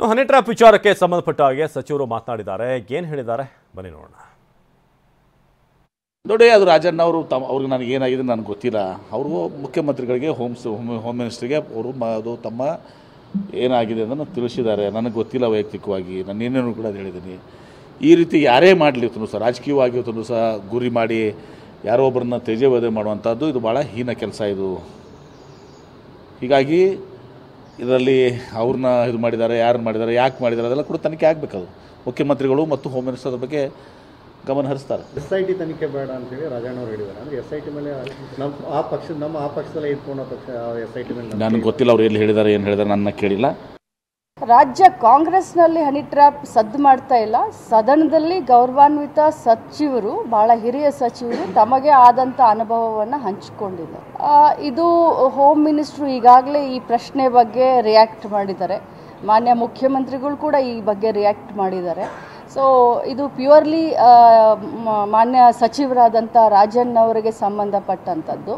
ಇನ್ನು honey trap ವಿಚಾರಕ್ಕೆ ಸಂಬಂಧಪಟ್ಟ ಹಾಗೆ ಸಚಿವರು ಮಾತನಾಡಿದ್ದಾರೆ. ಏನು ಹೇಳಿದ್ದಾರೆ ಬನ್ನಿ ನೋಡೋಣ. ನೋಡಿ, ಅದು ರಾಜಣ್ಣ ಅವರು ಅವ್ರಿಗೆ ನನಗೆ ಏನಾಗಿದೆ ನನಗೆ ಗೊತ್ತಿಲ್ಲ. ಅವ್ರಿಗೂ ಮುಖ್ಯಮಂತ್ರಿಗಳಿಗೆ ಹೋಮ್ ಮಿನಿಸ್ಟ್ರಿಗೆ ಅವರು ಅದು ತಮ್ಮ ಏನಾಗಿದೆ ಅಂತ ತಿಳಿಸಿದ್ದಾರೆ. ನನಗೆ ಗೊತ್ತಿಲ್ಲ ವೈಯಕ್ತಿಕವಾಗಿ, ನಾನು ಏನೇನು ಕೂಡ ಹೇಳಿದ್ದೀನಿ. ಈ ರೀತಿ ಯಾರೇ ಮಾಡಲಿರ್ತನೂ ಸಹ, ರಾಜಕೀಯವಾಗಿರ್ತನೂ ಸಹ ಗುರಿ ಮಾಡಿ ಯಾರೋ ಒಬ್ಬರನ್ನ ತೇಜೋವಧೆ ಮಾಡುವಂಥದ್ದು ಇದು ಭಾಳ ಹೀನ ಕೆಲಸ ಇದು. ಹೀಗಾಗಿ ಇದರಲ್ಲಿ ಅವ್ರನ್ನ ಇದು ಮಾಡಿದ್ದಾರೆ, ಯಾರು ಮಾಡಿದ್ದಾರೆ, ಯಾಕೆ ಮಾಡಿದ್ದಾರೆ ಅದೆಲ್ಲ ಕೂಡ ತನಿಖೆ ಆಗಬೇಕದು. ಮುಖ್ಯಮಂತ್ರಿಗಳು ಮತ್ತು ಹೋಮ್ ಮಿನಿಸ್ಟರ್ ಬಗ್ಗೆ ಗಮನ ಹರಿಸ್ತಾರೆ. SIT ತನಿಖೆ ಬೇಡ ಅಂತೇಳಿ ರಾಜಣ್ಣ ಅವರು ಹೇಳಿದ್ದಾರೆ. ಅಂದರೆ SIT ಮೇಲೆ ನಮ್ಮ ಆ ಪಕ್ಷದಲ್ಲೇ ಇಟ್ಕೊಂಡ ಪಕ್ಷ SIT ಮೇಲೆ ನನಗೆ ಗೊತ್ತಿಲ್ಲ ಅವ್ರು ಎಲ್ಲಿ ಹೇಳಿದ್ದಾರೆ, ಏನು ಹೇಳಿದ್ದಾರೆ, ನನ್ನ ಕೇಳಿಲ್ಲ. ರಾಜ್ಯ ಕಾಂಗ್ರೆಸ್ನಲ್ಲಿ ಹನಿ ಟ್ರ್ಯಾಪ್ ಸದ್ದು ಮಾಡ್ತಾ ಇಲ್ಲ. ಸದನದಲ್ಲಿ ಗೌರವಾನ್ವಿತ ಸಚಿವರು, ಬಹಳ ಹಿರಿಯ ಸಚಿವರು ತಮಗೆ ಆದಂಥ ಅನುಭವವನ್ನು ಹಂಚಿಕೊಂಡಿದ್ದಾರೆ. ಇದು ಹೋಮ್ ಮಿನಿಸ್ಟ್ರು ಈಗಾಗಲೇ ಈ ಪ್ರಶ್ನೆ ಬಗ್ಗೆ ರಿಯಾಕ್ಟ್ ಮಾಡಿದ್ದಾರೆ. ಮಾನ್ಯ ಮುಖ್ಯಮಂತ್ರಿಗಳು ಕೂಡ ಈ ಬಗ್ಗೆ ರಿಯಾಕ್ಟ್ ಮಾಡಿದ್ದಾರೆ. ಸೊ ಇದು ಪ್ಯೂರ್ಲಿ ಮಾನ್ಯ ಸಚಿವರಾದಂಥ ರಾಜಣ್ಣ ಅವರಿಗೆ ಸಂಬಂಧಪಟ್ಟಂಥದ್ದು.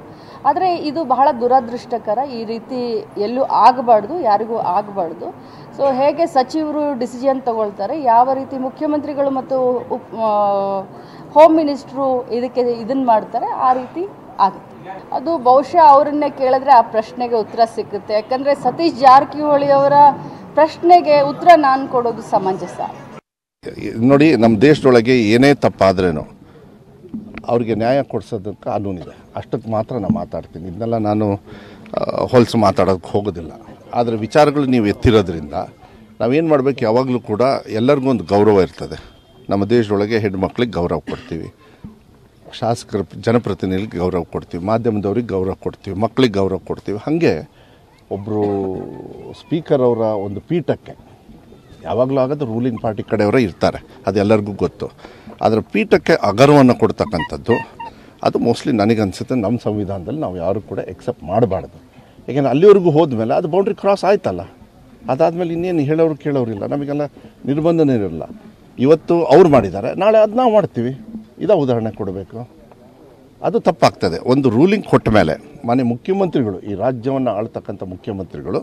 ಆದರೆ ಇದು ಬಹಳ ದುರದೃಷ್ಟಕರ. ಈ ರೀತಿ ಎಲ್ಲೂ ಆಗಬಾರ್ದು, ಯಾರಿಗೂ ಆಗಬಾರ್ದು. ಸೊ ಹೇಗೆ ಸಚಿವರು ಡಿಸಿಷನ್ ತಗೊಳ್ತಾರೆ, ಯಾವ ರೀತಿ ಮುಖ್ಯಮಂತ್ರಿಗಳು ಮತ್ತು ಹೋಮ್ ಮಿನಿಸ್ಟ್ರು ಇದನ್ನು ಮಾಡ್ತಾರೆ, ಆ ರೀತಿ ಆಗುತ್ತೆ. ಅದು ಬಹುಶಃ ಅವರನ್ನೇ ಕೇಳಿದ್ರೆ ಆ ಪ್ರಶ್ನೆಗೆ ಉತ್ತರ ಸಿಗುತ್ತೆ. ಯಾಕಂದರೆ ಸತೀಶ್ ಜಾರಕಿಹೊಳಿ ಅವರ ಪ್ರಶ್ನೆಗೆ ಉತ್ತರ ನಾನು ಕೊಡೋದು ಸಮಂಜಸ. ನೋಡಿ, ನಮ್ಮ ದೇಶದೊಳಗೆ ಏನೇ ತಪ್ಪಾದ್ರೇನು ಅವ್ರಿಗೆ ನ್ಯಾಯ ಕೊಡಿಸೋದಕ್ಕೆ ಕಾನೂನಿದೆ. ಅಷ್ಟಕ್ಕೆ ಮಾತ್ರ ನಾನು ಮಾತಾಡ್ತೀನಿ. ಇದನ್ನೆಲ್ಲ ನಾನು ಹೊಲಸು ಮಾತಾಡೋಕ್ಕೆ ಹೋಗೋದಿಲ್ಲ. ಆದರೆ ವಿಚಾರಗಳು ನೀವು ಎತ್ತಿರೋದ್ರಿಂದ ನಾವೇನು ಮಾಡಬೇಕು, ಯಾವಾಗಲೂ ಕೂಡ ಎಲ್ಲರಿಗೂ ಒಂದು ಗೌರವ ಇರ್ತದೆ. ನಮ್ಮ ದೇಶದೊಳಗೆ ಹೆಣ್ಮಕ್ಳಿಗೆ ಗೌರವ ಕೊಡ್ತೀವಿ, ಶಾಸಕರ ಜನಪ್ರತಿನಿಧಿಗಳಿಗೆ ಗೌರವ ಕೊಡ್ತೀವಿ, ಮಾಧ್ಯಮದವ್ರಿಗೆ ಗೌರವ ಕೊಡ್ತೀವಿ, ಮಕ್ಕಳಿಗೆ ಗೌರವ ಕೊಡ್ತೀವಿ. ಹಾಗೆ ಒಬ್ಬರು ಸ್ಪೀಕರ್ ಅವರ ಒಂದು ಪೀಠಕ್ಕೆ ಯಾವಾಗಲೂ ಆಗೋದು ರೂಲಿಂಗ್ ಪಾರ್ಟಿ ಕಡೆಯವರೇ ಇರ್ತಾರೆ, ಅದೆಲ್ಲರಿಗೂ ಗೊತ್ತು. ಆದರೆ ಪೀಠಕ್ಕೆ ಅಗೌರವವನ್ನು ಕೊಡ್ತಕ್ಕಂಥದ್ದು ಅದು ಮೋಸ್ಟ್ಲಿ ನನಗನ್ಸುತ್ತೆ ನಮ್ಮ ಸಂವಿಧಾನದಲ್ಲಿ ನಾವು ಯಾರು ಕೂಡ ಎಕ್ಸೆಪ್ಟ್ ಮಾಡಬಾರ್ದು. ಯಾಕೆಂದರೆ ಅಲ್ಲಿವರೆಗೂ ಹೋದ್ಮೇಲೆ ಅದು ಬೌಂಡ್ರಿ ಕ್ರಾಸ್ ಆಯ್ತಲ್ಲ, ಅದಾದಮೇಲೆ ಇನ್ನೇನು ಹೇಳೋರು ಕೇಳೋರಿಲ್ಲ, ನಮಗೆಲ್ಲ ನಿರ್ಬಂಧನೇ ಇರಲ್ಲ. ಇವತ್ತು ಅವ್ರು ಮಾಡಿದ್ದಾರೆ, ನಾಳೆ ಅದು ನಾವು ಮಾಡ್ತೀವಿ. ಇದಾ ಉದಾಹರಣೆ ಕೊಡಬೇಕು, ಅದು ತಪ್ಪಾಗ್ತದೆ. ಒಂದು ರೂಲಿಂಗ್ ಕೊಟ್ಟ ಮೇಲೆ ಮಾನ್ಯ ಮುಖ್ಯಮಂತ್ರಿಗಳು, ಈ ರಾಜ್ಯವನ್ನು ಆಳ್ತಕ್ಕಂಥ ಮುಖ್ಯಮಂತ್ರಿಗಳು,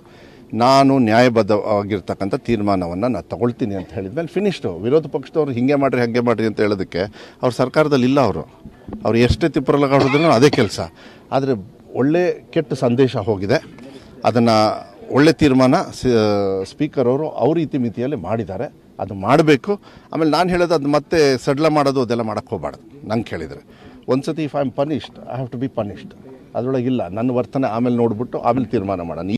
ನಾನು ನ್ಯಾಯಬದ್ಧವಾಗಿರ್ತಕ್ಕಂಥ ತೀರ್ಮಾನವನ್ನು ನಾನು ತಗೊಳ್ತೀನಿ ಅಂತ ಹೇಳಿದ್ಮೇಲೆ ಫಿನಿಶ್ಡು. ವಿರೋಧ ಪಕ್ಷದವ್ರು ಹಿಂಗೆ ಮಾಡಿರಿ ಹಾಗೆ ಮಾಡಿರಿ ಅಂತ ಹೇಳೋದಕ್ಕೆ ಅವ್ರ ಸರ್ಕಾರದಲ್ಲಿ ಇಲ್ಲ. ಅವರು ಎಷ್ಟೇ ತಿಪ್ಪರಲಾಗೋದ್ರೂ ಅದೇ ಕೆಲಸ. ಆದರೆ ಒಳ್ಳೆ ಕೆಟ್ಟ ಸಂದೇಶ ಹೋಗಿದೆ. ಅದನ್ನು ಒಳ್ಳೆ ತೀರ್ಮಾನ ಸ್ಪೀಕರ್ ಅವರು ಅವ್ರ ಇತಿಮಿತಿಯಲ್ಲಿ ಮಾಡಿದ್ದಾರೆ, ಅದು ಮಾಡಬೇಕು. ಆಮೇಲೆ ನಾನು ಹೇಳೋದು ಅದು ಮತ್ತೆ ಸಡ್ಲ ಮಾಡೋದು ಅದೆಲ್ಲ ಮಾಡೋಕ್ಕೆ ಹೋಗಬಾರ್ದು. ನಂಗೆ ಕೇಳಿದರೆ ಒಂದು ಸತಿ if I am punished, I have to be punished. ಅದರೊಳಗಿಲ್ಲ ನನ್ನ ವರ್ತನೆ ಆಮೇಲೆ ನೋಡಿಬಿಟ್ಟು ಆಮೇಲೆ ತೀರ್ಮಾನ ಮಾಡೋಣ.